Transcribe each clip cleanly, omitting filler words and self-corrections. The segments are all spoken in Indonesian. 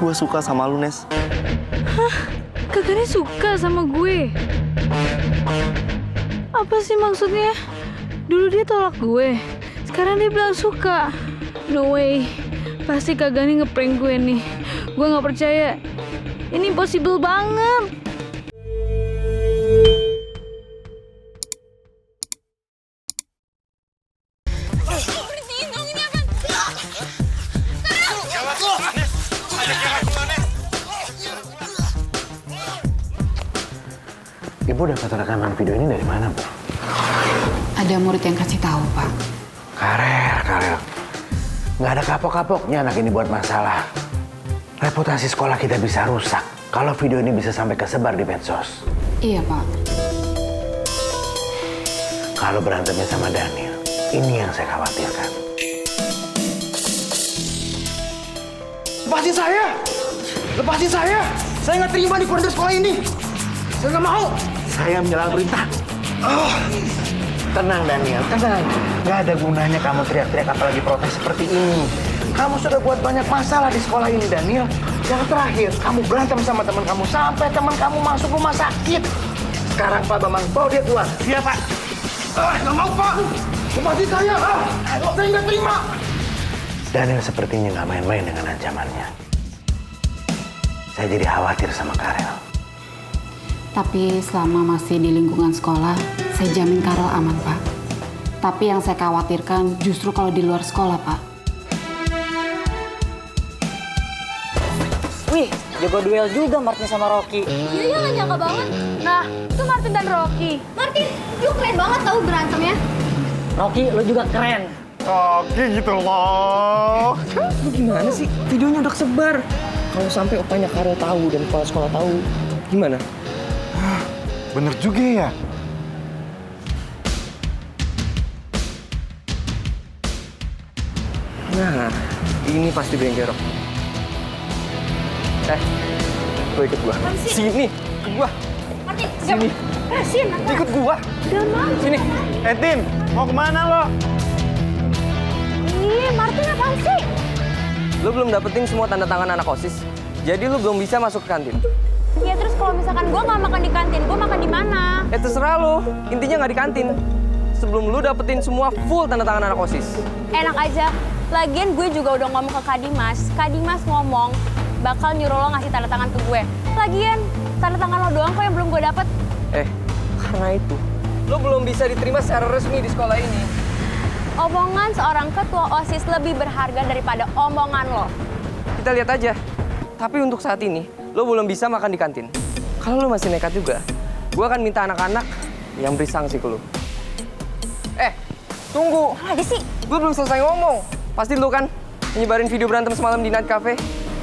gue suka sama lu, Nes. Hah? Kak Gani suka sama gue? Apa sih maksudnya? Dulu dia tolak gue, sekarang dia bilang suka. No way, pasti Kak Gani ngeprank gue nih. Gue gak percaya. Ini impossible banget. Ibu dapat rekaman video ini dari mana, Bu? Ada murid yang kasih tahu, Pak. Karel. Nggak ada kapok-kapoknya anak ini buat masalah. Reputasi sekolah kita bisa rusak kalau video ini bisa sampai kesebar di medsos. Iya, Pak. Kalau berantemnya sama Daniel, ini yang saya khawatirkan. Lepasin saya! Lepasin saya! Saya nggak terima di koridor sekolah ini! Saya nggak mau! Saya menjalankan perintah. Tenang, Daniel, tenang. Nggak ada gunanya kamu teriak-teriak apalagi protes seperti ini. Kamu sudah buat banyak masalah di sekolah ini, Daniel. Yang terakhir, kamu berantem sama teman kamu sampai teman kamu masuk rumah sakit. Sekarang Pak Bambang, bawa dia keluar. Iya, Pak. Nggak mau, Pak! Lepasin saya! Saya nggak terima! Daniel sepertinya nggak main-main dengan ancamannya. Saya jadi khawatir sama Karel. Tapi selama masih di lingkungan sekolah, saya jamin Karel aman, Pak. Tapi yang saya khawatirkan justru kalau di luar sekolah, Pak. Wih, jago duel juga Martin sama Rocky. Iya, gak nyangka banget. Nah, itu Martin dan Rocky. Martin, lu keren banget tau berantemnya. Rocky, lu juga keren. Oke gitu loh. Lu gimana sih? Videonya udah kesebar. Kalau sampai opanya Karel tahu dan kepala sekolah tahu, gimana? Bener juga ya. Nah, ini pasti Bengkerok. Lo ikut gua. Sini, ikut gua. Martin, Sini. Sin, Ikut gua. udah mau. Sini. Tim, mau kemana lo? Ih, Martin apaan sih? Lu belum dapetin semua tanda tangan anak OSIS. Jadi lu belum bisa masuk ke kantin. Ya terus kalau misalkan gue nggak makan di kantin, gue makan di mana? Terserah lu. Intinya nggak di kantin. Sebelum lu dapetin semua full tanda tangan anak OSIS. Enak aja. Lagian gue juga udah ngomong ke Kak Dimas. Kak Dimas ngomong bakal nyuruh lo ngasih tanda tangan ke gue. Lagian tanda tangan lo doang kok yang belum gue dapet. Karena itu, lu belum bisa diterima secara resmi di sekolah ini. Omongan seorang ketua OSIS lebih berharga daripada omongan lo. Kita lihat aja. Tapi untuk saat ini, lo belum bisa makan di kantin. Kalau lo masih nekat juga, gue akan minta anak-anak yang beri sanksi ke lo. Tunggu. Apa sih? Gue belum selesai ngomong. Pasti lo kan nyebarin video berantem semalam di night cafe.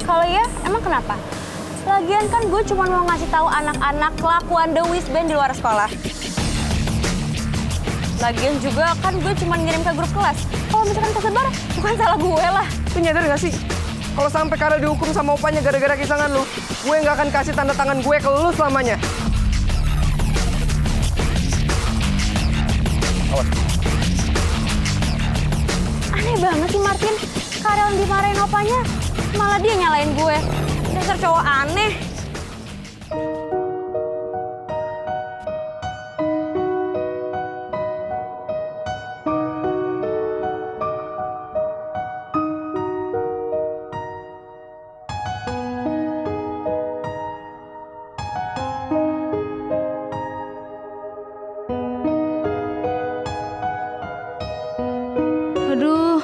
Kalau ya, emang kenapa? Lagian kan gue cuma mau ngasih tahu anak-anak kelakuan The Wiz Band di luar sekolah. Lagian juga kan gue cuma ngirim ke grup kelas. Kalau misalkan kesebar, bukan salah gue lah. Lu nyadar gak sih? Kalau sampai Karel dihukum sama opanya gara-gara kisangan lu, gue nggak akan kasih tanda tangan gue ke lu selamanya. Awas. Aneh banget sih Martin. Karel yang dimarahin opanya, malah dia nyalain gue. Dasar cowok aneh. Aduh,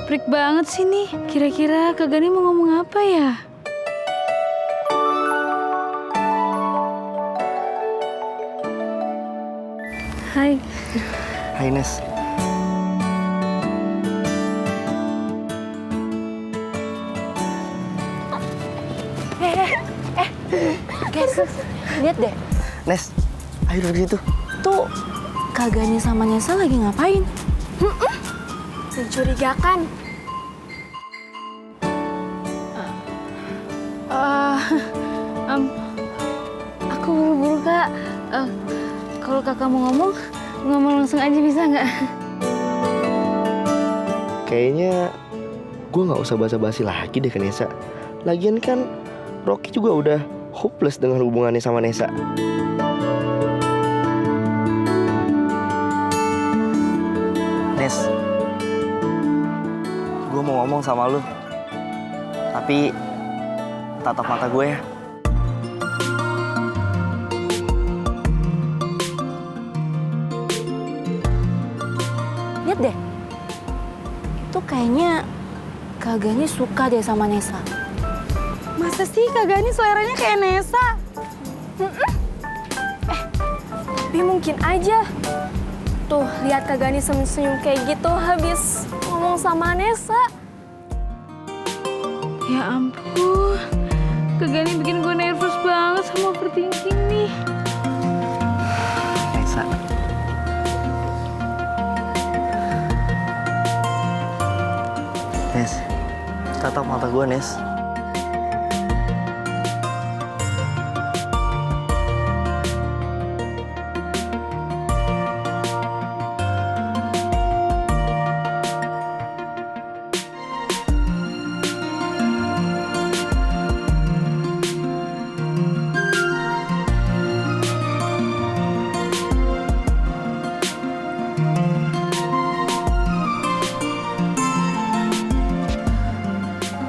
freak banget sih nih. Kira-kira Kak Gani mau ngomong apa ya? Hai. Hai, Nes. Guys, lihat deh. Nes, ayo dari situ. Tuh, Kak Gani sama Nesa lagi ngapain? Mencurigakan. Aku buru-buru, Kak. Kalau Kakak mau ngomong langsung aja bisa nggak? Kayaknya gue nggak usah basa-basi lagi deh ke Nesa. Lagian kan Rocky juga udah hopeless dengan hubungannya sama Nesa. Nes, gue mau ngomong sama lu. Tapi tatap mata gue ya. Lihat deh. Itu kayaknya Kak Gani suka deh sama Nesa. Masa sih Kak Gani seleranya kayak Nesa? Tapi mungkin aja. Tuh, lihat Kak Gani senyum-senyum kayak gitu habis ngomong sama Nesa. Ya ampun, Kak Gani bikin gue nervous banget sama overthinking nih. Nesa. Nes, tatap mata gue, Nes.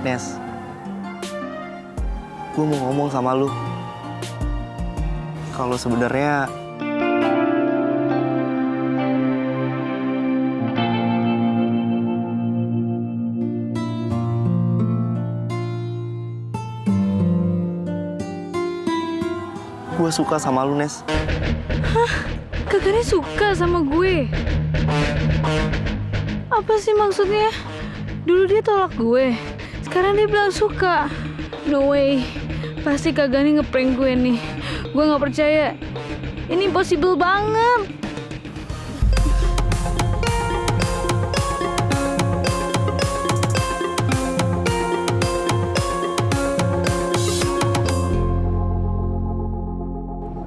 Nes, gue mau ngomong sama lu. Kalau sebenarnya gue suka sama lu, Nes. Hah? Kak Gani suka sama gue? Apa sih maksudnya? Dulu dia tolak gue. Sekarang dia bilang suka. No way. Pasti Kak Gani ngeprank gue nih. Gue gak percaya. Ini impossible banget.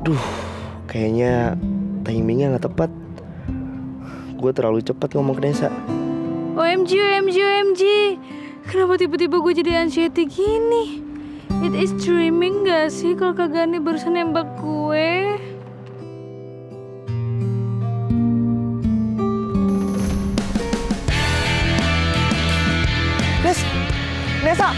Duh, kayaknya timingnya nggak tepat. Gue terlalu cepat ngomong ke Nesa. OMG, OMG, OMG. Kenapa tiba-tiba gue jadi anxiety gini? It is dreaming gak sih kalau Kak Gani barusan nembak gue? Nes, Nesa.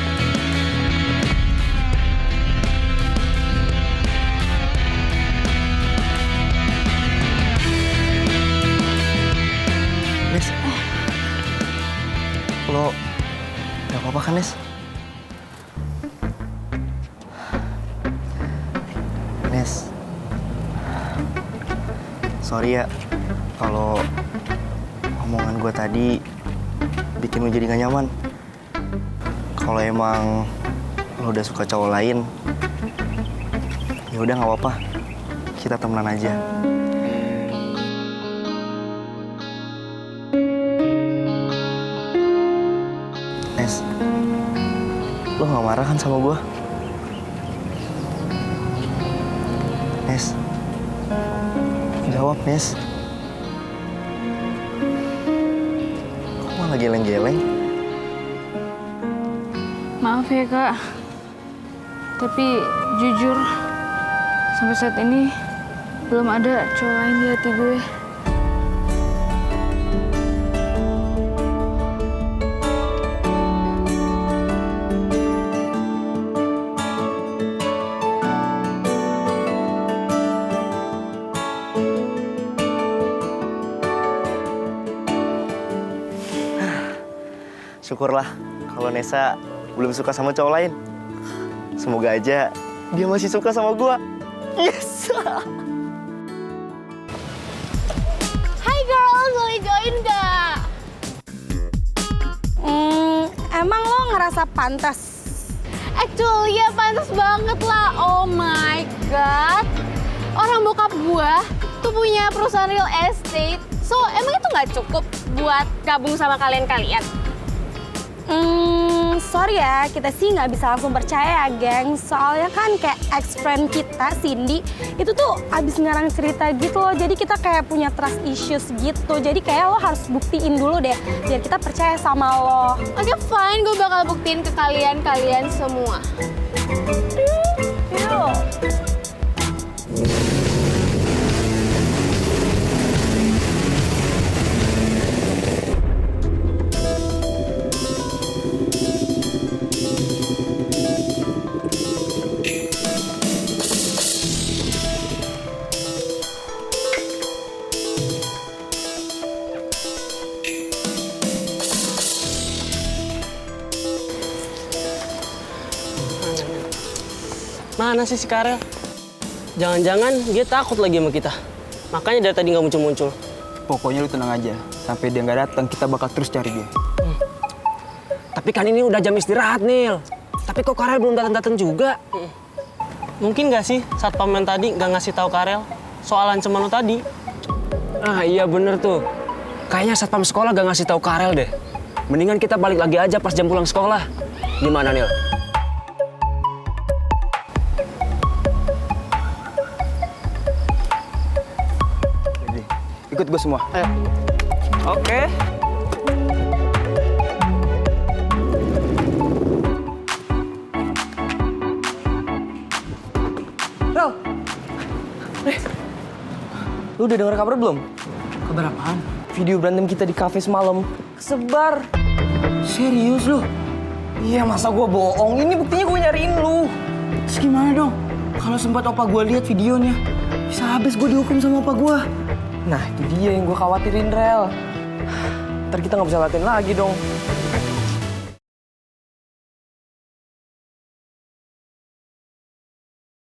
Nes, lo gak apa-apa kan, Nes? Nes, sorry ya kalau omongan gue tadi bikin lo jadi gak nyaman. Kalau emang lo udah suka cowok lain, ya udah nggak apa-apa, kita temenan aja. Nes, lo nggak marah kan sama gue? Nes, jawab, Nes. Kok malah geleng-geleng? Maaf ya Kak. Tapi jujur, sampai saat ini belum ada cowok lain di hati gue. Syukurlah kalau Nesa belum suka sama cowok lain. Semoga aja dia masih suka sama gua. Yes! Hai girls, boleh join gak? Emang lo ngerasa pantas? Actually ya pantas banget lah, oh my god. Orang bokap gua tuh punya perusahaan real estate. So emang itu gak cukup buat gabung sama kalian-kalian? sorry ya, kita sih nggak bisa langsung percaya ya, geng. Soalnya kan kayak ex-friend kita, Cindy, itu tuh abis ngarang cerita gitu loh. Jadi kita kayak punya trust issues gitu. Jadi kayak lo harus buktiin dulu deh, biar kita percaya sama lo. Oke, fine. Gue bakal buktiin ke kalian semua. Yuk. Mana sih si Karel? Jangan-jangan dia takut lagi sama kita. Makanya dari tadi nggak muncul-muncul. Pokoknya lu tenang aja. Sampai dia nggak datang, kita bakal terus cari dia. Tapi kan ini udah jam istirahat, Nil. Tapi kok Karel belum datang-datang juga? Mungkin nggak sih satpam yang tadi nggak ngasih tahu Karel soal ancaman lu tadi? Ah iya bener tuh. Kayaknya satpam sekolah nggak ngasih tahu Karel deh. Mendingan kita balik lagi aja pas jam pulang sekolah. Gimana, Nil? Ikut gue semua. Ayo. Oke. Rel! Lu udah denger kabar belum? Kabar apaan? Video berantem kita di kafe semalam kesebar. Serius lu? Iya, masa gua bohong? Ini buktinya gue nyariin lu. Terus gimana dong? Kalau sempat opa gue lihat videonya, bisa habis gue dihukum sama opa gue. Nah, itu dia yang gue khawatirin, Rel. Ntar kita nggak bisa latihan lagi dong.